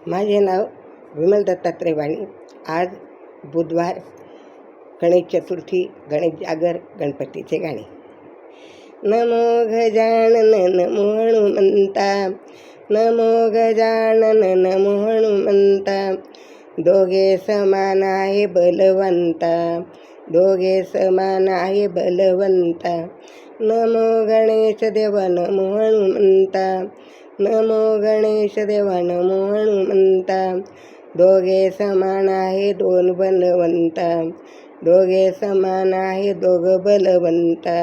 माझे नाव विमल दत्तात्रय वाणी. आज बुधवार, गणेश चतुर्थी, गणेश जागर, गणपतीचे गाणे. नमो गजानन नमो हनुमंता, नमो गजानन नमो हनुमंता. दोघे समान आहे बलवंता, दोघे समान आहे बलवंता. नमो गणेश देव नमो हनुमंता, नमो गणेश देव नमो हनुमंता. दोघे समान आहे दोन बलवंता, दोघे समान आहे दोघ बलवंता.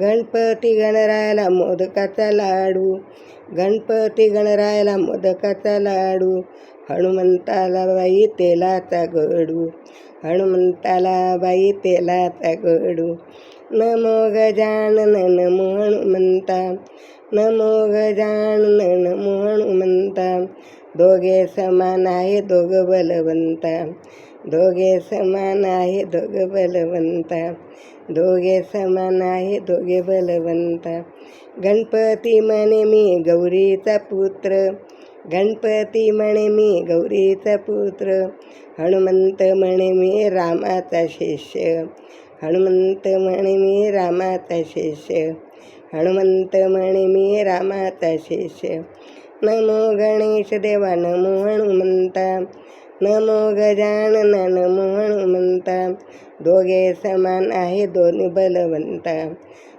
गणपती गणरायाला मोदकाचा लाडू, गणपती गणरायाला मोदकाचा लाडू. हनुमंताला बाई तेलाचा गडू, हनुमंताला बाई तेलाचा गडू. नमो गजानन नमो हनुमंता, नमो गजानन नमो हनुमंता. दोघे समान आहे दोघ बलवंता, दोघे समान आहे दोघ बलवंता. दोघे समान आहे दोघे बलवंता. गणपती म्हणे मी गौरीचा पुत्र, गणपती म्हणे मी गौरीचा पुत्र. हनुमंत म्हणे मी रामाचा शिष्य, हनुमंत म्हणे मी रामाचा शिष्य, हनुमंत म्हणे मी रामाचा शिष्य. नमो गणेश देवा नमो हनुमंता, नमो गजानन नमो हनुमंता. दोघे समान आहे दोन बलवंता,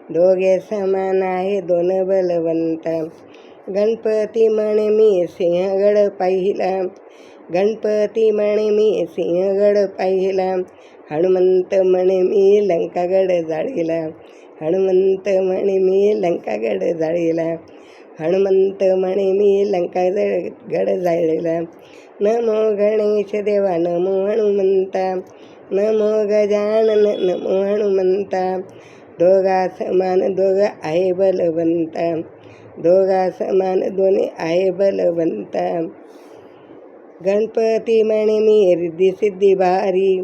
दोघे समान आहे दोन बलवंता. गणपती म्हणे मी सिंहगड पाहिला, गणपती म्हणे मी सिंहगड पाहिला. हनुमंत म्हणे मी लंकागड जाळीला, हनुमंत म्हणे मी लंकागड जाळीला, हनुमंत म्हणे मी लंकागड जाळीला. नमो गणेश देवा नमो हनुमंता, नमो गजानन नमो हनुमंता. दोघा समान दोघ आहे बलवंता, दोघा समान दोन्ही आहे बलवंता. गणपती म्हणे मी रिद्धी सिद्धी भारी,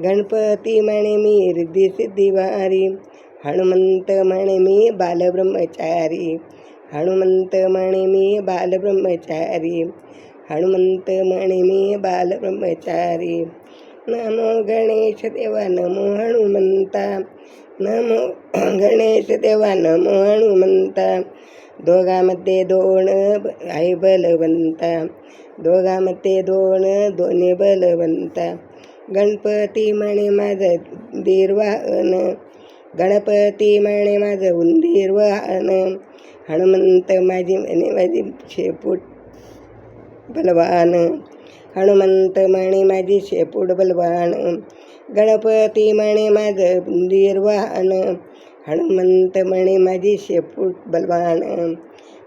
गणपती म्हणे मी रिद्धी सिद्धी भारी. हनुमंत म्हणे मी बालब्रह्मचारी, हनुमंत म्हणे मी बालब्रह्मचारी, हनुमंत म्हणे मी बालब्रह्मचारी. नमो गणेश देवा नमो हनुमंता, नमो गणेश देवा नमो हनुमंता. दोघांमध्ये दोन आहे बलवंता, दोघांमध्ये दोन्ही बलवंता. गणपती म्हणे माझं उंदीर वाहन, गणपती म्हणे माझं उंदीर वाहन. हनुमंत माझी म्हणे माझी शेपूट बलवान, हनुमंत म्हणे माझी शेपूट बलवान. गणपती म्हणे माझं उंदीर वाहन, हनुमंत म्हणे माझी शेपूट बलवान,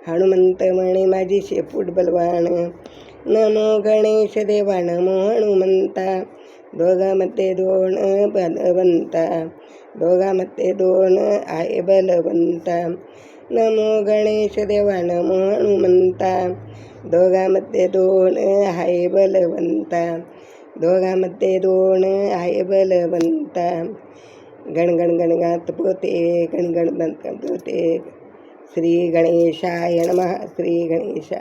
हनुमंत म्हणे माझी शेपूट बलवान. नमो गणेश देवा नमो हनुमंता, दोघांमध्ये दोन बलवंता, दोघांमध्ये दोन आहे बलवंता. नमो गणेश देवा नमो हनुमंता, दोघांमध्ये दोन आहे बलवंता, दोघांमध्ये दोन आहे बलवंता. गण गण गणगात पोते, गण गण पोते. श्री गणेशाय नमः, श्री गणेशाय.